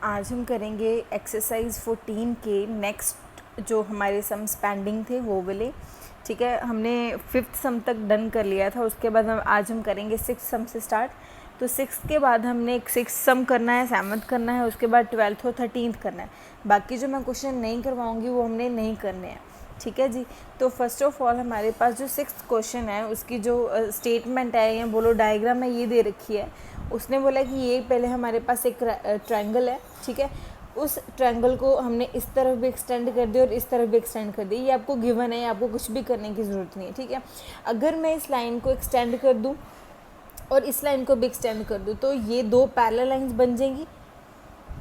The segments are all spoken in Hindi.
आज हम करेंगे एक्सरसाइज 14 के नेक्स्ट जो हमारे सम्स पेंडिंग थे वो वाले। ठीक है, हमने 5th सम तक डन कर लिया था। उसके बाद आज हम करेंगे 6th सम से स्टार्ट। तो 6th के बाद हमने एक 6th सम करना है, 7th करना है, उसके बाद 12th और 13th करना है। बाकी जो मैं क्वेश्चन नहीं करवाऊँगी वो हमने नहीं करने हैं। ठीक है जी। तो फर्स्ट ऑफ ऑल हमारे पास जो 6th क्वेश्चन है उसकी जो स्टेटमेंट है या बोलो डायग्राम है ये दे रखी है। उसने बोला कि ये पहले हमारे पास एक ट्रायंगल है। ठीक है, उस ट्रायंगल को हमने इस तरफ भी एक्सटेंड कर दिया और इस तरफ भी एक्सटेंड कर दिया। ये आपको गिवन है, आपको कुछ भी करने की ज़रूरत नहीं है। ठीक है, अगर मैं इस लाइन को एक्सटेंड कर दूँ और इस लाइन को भी एक्सटेंड कर दूँ तो ये दो पैरेलल लाइंस बन जाएंगी।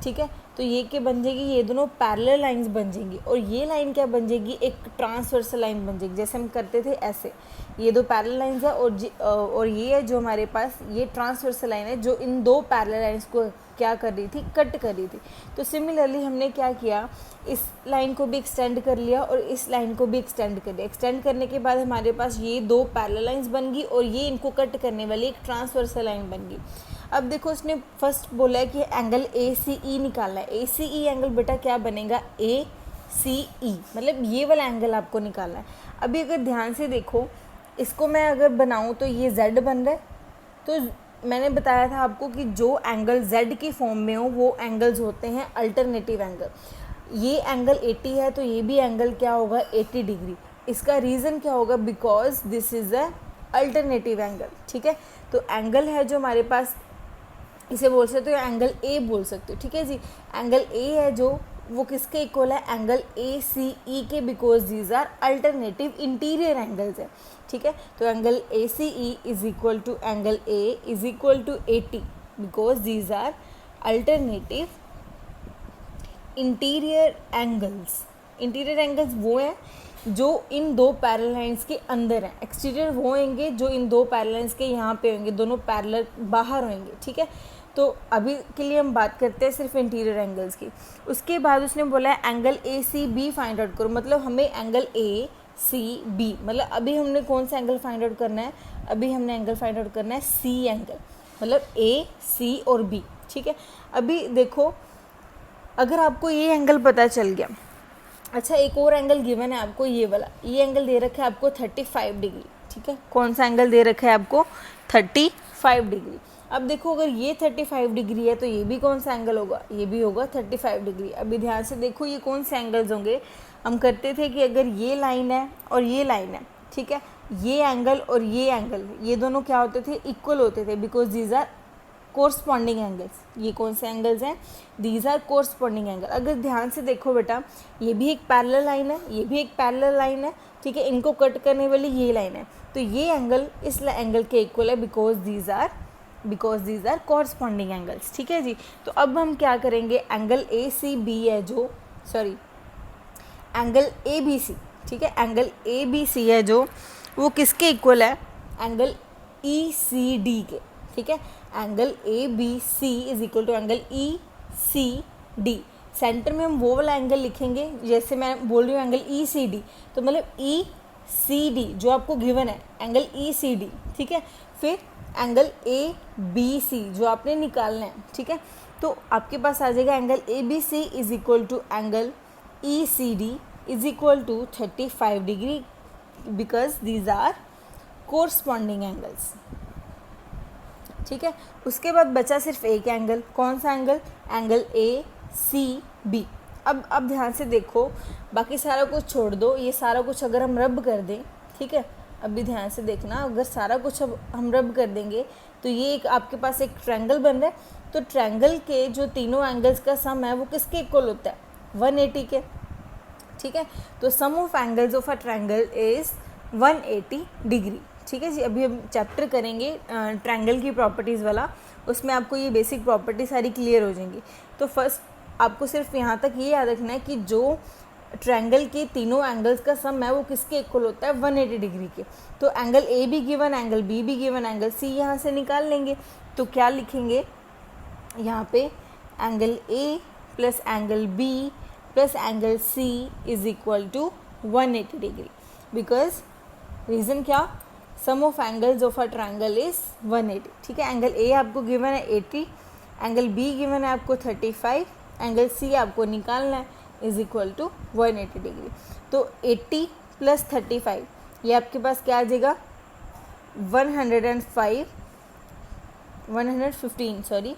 ठीक है, तो ये क्या बन जाएगी, ये दोनों पैरेलल लाइंस बन जाएंगी और ये लाइन क्या बन जाएगी, एक ट्रांसवर्सल लाइन बन जाएगी। जैसे हम करते थे ऐसे, ये दो पैरेलल लाइंस है और ये है जो हमारे पास ये ट्रांसवर्सल लाइन है जो इन दो पैरेलल लाइंस को क्या कर रही थी, कट कर रही थी। तो सिमिलरली हमने क्या किया, इस लाइन को भी एक्सटेंड कर लिया और इस लाइन को भी एक्सटेंड कर दिया। एक्सटेंड करने के बाद हमारे पास ये दो पैरेलल लाइंस बन गई और ये इनको कट करने वाली एक ट्रांसवर्सल लाइन बन गई। अब देखो उसने फर्स्ट बोला है कि एंगल ए सी ई निकालना है। ए सी ई एंगल बेटा क्या बनेगा, ए सी ई, मतलब ये वाला एंगल आपको निकालना है। अभी अगर ध्यान से देखो, इसको मैं अगर बनाऊं तो ये z बन रहा है। तो मैंने बताया था आपको कि जो एंगल z की फॉर्म में हो वो एंगल्स होते हैं अल्टरनेटिव एंगल। ये एंगल 80 है तो ये भी एंगल क्या होगा, 80 डिग्री। इसका रीज़न क्या होगा, because this is a alternative angle. ठीक है, तो एंगल है जो हमारे पास, इसे बोल सकते हो एंगल ए बोल सकते हो। ठीक है जी, एंगल ए है जो वो किसके इक्वल है, एंगल ए सी ई के, because these are alternative interior angles है। ठीक है, तो angle A C E is equal to angle A is equal to 80 because these are alternative interior angles. Interior angles वो हैं जो इन दो पैरेलल लाइंस के अंदर हैं। एक्सटीरियर वो होंगे जो इन दो पैरेलल लाइंस के यहाँ पे होंगे, दोनों पैरेलल बाहर होंगे। ठीक है, तो अभी के लिए हम बात करते हैं सिर्फ इंटीरियर एंगल्स की। उसके बाद उसने बोला है angle A C B find out करो, मतलब हमें एंगल ए सी बी, मतलब अभी हमने कौन सा एंगल फाइंड आउट करना है, अभी हमने एंगल फाइंड आउट करना है सी एंगल, मतलब ए सी और बी। ठीक है, अभी देखो अगर आपको ये एंगल पता चल गया, अच्छा एक और एंगल गिवन है आपको, ये वाला, ये एंगल दे रखा है आपको 35 डिग्री। ठीक है, कौन सा एंगल दे रखा है आपको, 35 डिग्री। अब देखो अगर ये 35 डिग्री है तो ये भी कौन सा एंगल होगा, ये भी होगा 35 डिग्री। अभी ध्यान से देखो ये कौन से एंगल्स होंगे। हम करते थे कि अगर ये लाइन है और ये लाइन है, ठीक है, ये एंगल और ये एंगल, ये दोनों क्या होते थे, इक्वल होते थे, because these are corresponding angles. ये कौन से एंगल्स हैं, दीज आर कोरस्पॉन्डिंग एंगल। अगर ध्यान से देखो बेटा, ये भी एक पैरेलल लाइन है, ये भी एक पैरेलल लाइन है। ठीक है, इनको कट करने वाली ये लाइन है, तो ये एंगल इस एंगल के इक्वल है, because these are corresponding angles. ठीक है जी, तो अब हम क्या करेंगे, एंगल ए सी बी है जो, sorry angle A B C, ठीक है, एंगल ए बी सी है जो वो किसके इक्वल है, एंगल ई सी डी के। ठीक है, angle A B C is equal to angle E C D. Center में हम वो वाला एंगल लिखेंगे, जैसे मैं बोल रही हूँ एंगल ई सी डी, तो मतलब ई सी डी जो आपको गिवन है, एंगल ई सी डी। ठीक है, फिर एंगल ए बी सी जो आपने निकालना है। ठीक है, तो आपके पास आ जाएगा angle A B C is equal to angle E C D is equal to 35 degree, because these are corresponding angles. ठीक है, उसके बाद बचा सिर्फ एक एंगल, कौन सा angle, angle A C B. अब ध्यान से देखो, बाकी सारा कुछ छोड़ दो, ये सारा कुछ अगर हम रब कर दें, ठीक है, अभी ध्यान से देखना, अगर सारा कुछ अब हम रब कर देंगे तो ये एक आपके पास एक ट्रायंगल बन रहा है। तो ट्रायंगल के जो तीनों एंगल्स का सम है वो किसके इक्वल होता है, 180 के। ठीक है, तो sum of angles of a triangle is 180 degree. ठीक है जी, अभी हम चैप्टर करेंगे ट्रायंगल की प्रॉपर्टीज़ वाला, उसमें आपको ये बेसिक प्रॉपर्टी सारी क्लियर हो जाएंगी। तो फर्स्ट आपको सिर्फ यहाँ तक ये याद रखना है कि जो ट्रायंगल के तीनों एंगल्स का सम है वो किसके इक्वल होता है, 180 डिग्री के। तो एंगल ए भी गिवन, एंगल बी भी गिवन, एंगल सी यहाँ से निकाल लेंगे। तो क्या लिखेंगे यहाँ पे, angle A plus angle B plus angle C is equal to 180 degree, because reason क्या, sum of angles of a triangle is 180। ठीक है, एंगल ए आपको गिवन है 80, एंगल बी गिवन है आपको 35 एंगल सी आपको निकालना है इज इक्वल टू 180 डिग्री। तो 80 प्लस 35 ये आपके पास क्या आ जाएगा 115 सॉरी,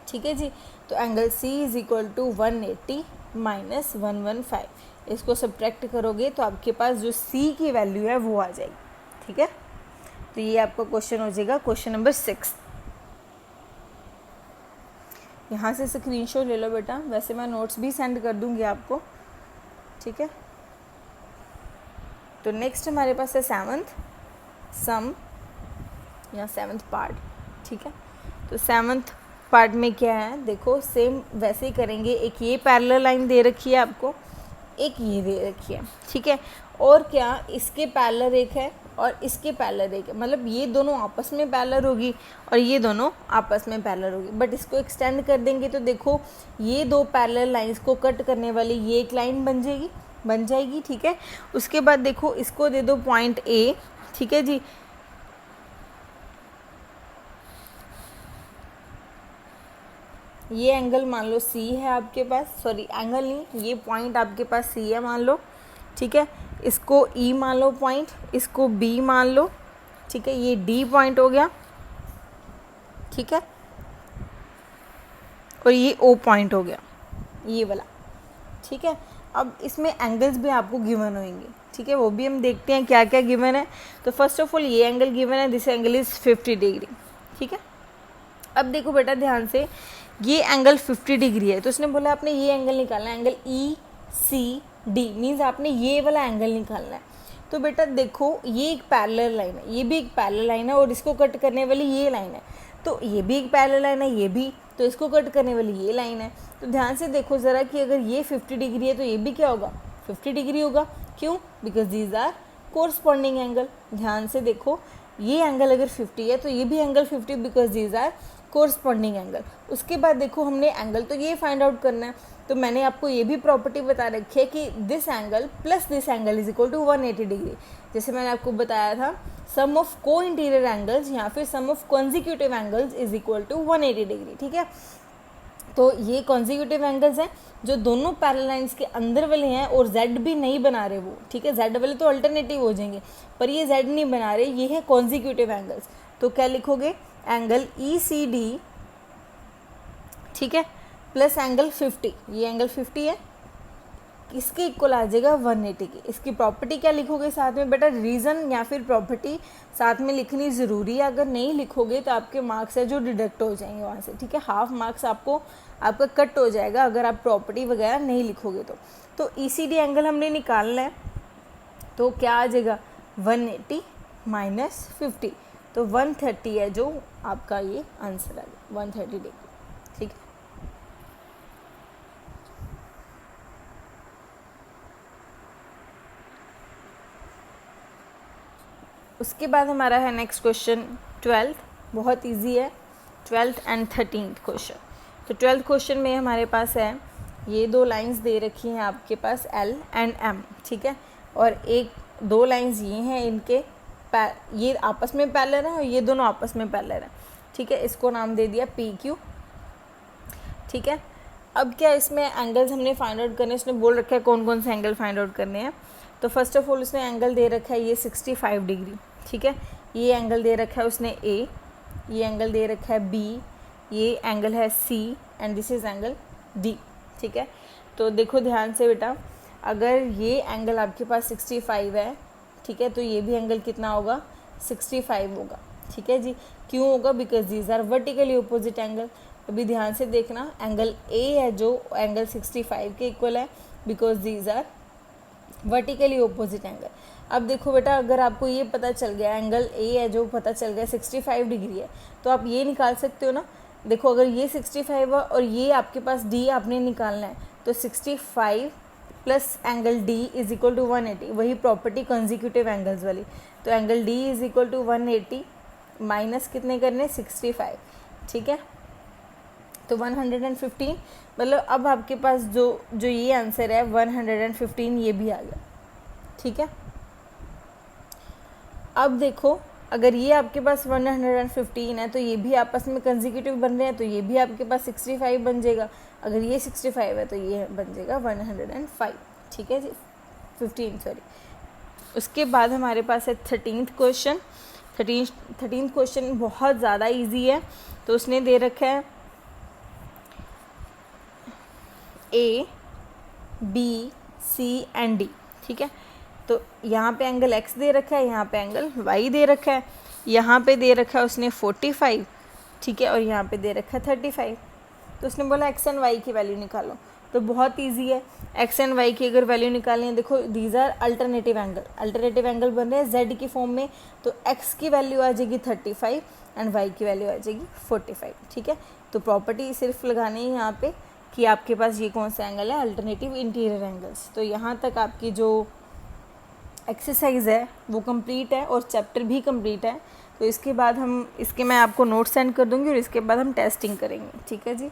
ठीक है जी। तो angle C is equal to 180 minus 115, इसको सब्ट्रैक्ट करोगे तो आपके पास जो सी की वैल्यू है वो आ जाएगी, ठीक है। तो ये आपका क्वेश्चन हो जाएगा क्वेश्चन नंबर 6। यहाँ से स्क्रीनशॉट ले लो बेटा, वैसे मैं नोट्स भी सेंड कर दूँगी आपको, ठीक है। तो नेक्स्ट हमारे पास है 7th सम या 7th पार्ट, ठीक है। तो 7th पार्ट में क्या है, देखो सेम वैसे ही करेंगे। एक ये पैरेलल लाइन दे रखी है आपको, एक ये दे रखी है, ठीक है। और क्या इसके पैरेलल एक है और इसके पैरेलल एक है, मतलब ये दोनों आपस में पैरेलल होगी और ये दोनों आपस में पैरेलल होगी। बट इसको एक्सटेंड कर देंगे तो देखो ये दो पैरेलल लाइंस को कट करने वाली ये एक लाइन बन जाएगी, ठीक है। उसके बाद देखो इसको दे दो पॉइंट ए, ठीक है जी। ये एंगल मान लो सी है आपके पास, सॉरी एंगल नहीं, ये पॉइंट आपके पास सी है मान लो, ठीक है। इसको ई मान लो पॉइंट, इसको बी मान लो, ठीक है। ये डी पॉइंट हो गया, ठीक है। और ये ओ पॉइंट हो गया, ये वाला, ठीक है। अब इसमें एंगल्स भी आपको गिवन होंगे, ठीक है, वो भी हम देखते हैं क्या क्या गिवन है। तो फर्स्ट ऑफ ऑल ये एंगल गिवन है, दिस एंगल इज़ 50 डिग्री, ठीक है। अब देखो बेटा ध्यान से, ये एंगल 50 डिग्री है, तो उसने बोला आपने ये एंगल निकालना है, angle E C D, means आपने ये वाला एंगल निकालना है। तो बेटा देखो ये एक पैरेलल लाइन है, ये भी एक पैरेलल लाइन है और इसको कट करने वाली ये लाइन है। तो ये भी एक पैरेलल लाइन है, ये भी, तो इसको कट करने वाली ये लाइन है। तो ध्यान से देखो ज़रा कि अगर ये 50 डिग्री है तो ये भी क्या होगा 50 डिग्री होगा। क्यों? Because these are corresponding angle. ध्यान से देखो ये एंगल अगर 50 है तो ये भी angle 50, because these are corresponding angle. उसके बाद देखो हमने एंगल तो ये फाइंड आउट करना है, तो मैंने आपको ये भी प्रॉपर्टी बता रखी है कि this angle plus this angle is equal to 180 degree. जैसे मैंने आपको बताया था सम ऑफ को इंटीरियर एंगल्स या फिर sum of consecutive angles is equal to 180 degree, ठीक है। तो ये कॉन्जिक्यूटिव एंगल्स हैं जो दोनों पैरेलल लाइंस के अंदर वाले हैं और जेड भी नहीं बना रहे वो, ठीक है। जेड वाले तो अल्टरनेटिव हो जाएंगे, पर ये जेड नहीं बना रहे, ये है कॉन्जिक्यूटिव एंगल्स। तो क्या लिखोगे, एंगल ई सी डी, ठीक है, प्लस एंगल 50, ये एंगल 50 है, इसके इक्वल आ जाएगा 180 की। इसकी प्रॉपर्टी क्या लिखोगे साथ में बेटा, रीज़न या फिर प्रॉपर्टी साथ में लिखनी ज़रूरी है। अगर नहीं लिखोगे तो आपके मार्क्स है जो डिडक्ट हो जाएंगे वहाँ से, ठीक है। हाफ मार्क्स आपका कट हो जाएगा अगर आप प्रॉपर्टी वगैरह नहीं लिखोगे तो ECD एंगल हमने निकालना है, तो क्या आ जाएगा 180 माइनस 50, तो 130 है जो आपका ये आंसर है, 130 डिग्री, ठीक है। उसके बाद हमारा है नेक्स्ट क्वेश्चन 12th, बहुत इजी है 12th एंड 13th क्वेश्चन। तो 12th क्वेश्चन में हमारे पास है ये दो लाइंस दे रखी हैं आपके पास L एंड M, ठीक है। और एक दो लाइंस ये हैं, इनके ये आपस में पैरेलल है और ये दोनों आपस में पैरेलल है, ठीक है। इसको नाम दे दिया PQ, ठीक है। अब क्या इसमें एंगल्स हमने फाइंड आउट करने, उसने बोल रखा है कौन कौन से एंगल फाइंड आउट करने हैं। तो फर्स्ट ऑफ ऑल उसने एंगल दे रखा है ये 65 डिग्री, ठीक है। ये एंगल दे रखा है उसने A, ये एंगल दे रखा है B, ये एंगल है C and this is angle D, ठीक है। तो देखो ध्यान से बेटा, अगर ये एंगल आपके पास 65 है, ठीक है, तो ये भी एंगल कितना होगा 65 होगा, ठीक है जी। क्यों होगा? Because these are vertically opposite angle. अभी ध्यान से देखना, एंगल A है जो एंगल 65 के इक्वल है, because these are vertically opposite angle. अब देखो बेटा, अगर आपको ये पता चल गया एंगल A है जो पता चल गया 65 डिग्री है, तो आप ये निकाल सकते हो ना। देखो अगर ये 65 है और ये आपके पास D आपने निकालना है, तो 65 plus angle D is equal to 180, वही प्रॉपर्टी कॉन्जिक्यूटिव एंगल्स वाली। तो angle D is equal to 180 minus कितने करने 65, ठीक है। तो 115, मतलब अब आपके पास जो ये आंसर है 115 ये भी आ गया, ठीक है। अब देखो अगर ये आपके पास 115 है तो ये भी आपस में कंसेक्यूटिव बन रहे हैं, तो ये भी आपके पास 65 बन जाएगा। अगर ये 65 है तो ये बन जाएगा 105, ठीक है जी, 15 सॉरी। उसके बाद हमारे पास है 13th क्वेश्चन। 13th क्वेश्चन बहुत ज़्यादा इजी है। तो उसने दे रखा है A, B, C and D, ठीक है। तो यहाँ पे एंगल x दे रखा है, यहाँ पे एंगल y दे रखा है, यहाँ पे दे रखा है उसने 45, ठीक है, और यहाँ पे दे रखा है 35। तो उसने बोला x एंड y की वैल्यू निकालो। तो बहुत इजी है, x एंड y की अगर वैल्यू निकालनी है, देखो दीज आर अल्टरनेटिव एंगल बन रहे हैं z की फॉर्म में। तो x की वैल्यू आ जाएगी 35 एंड y की वैल्यू आ जाएगी 45, ठीक है। तो प्रॉपर्टी सिर्फ लगानी है यहाँ पे कि आपके पास ये कौन सा एंगल है, अल्टरनेटिव इंटीरियर एंगल्स। तो यहाँ तक आपकी जो एक्सरसाइज है वो कंप्लीट है और चैप्टर भी कंप्लीट है। तो इसके बाद मैं आपको नोट सेंड कर दूँगी और इसके बाद हम टेस्टिंग करेंगे, ठीक है जी।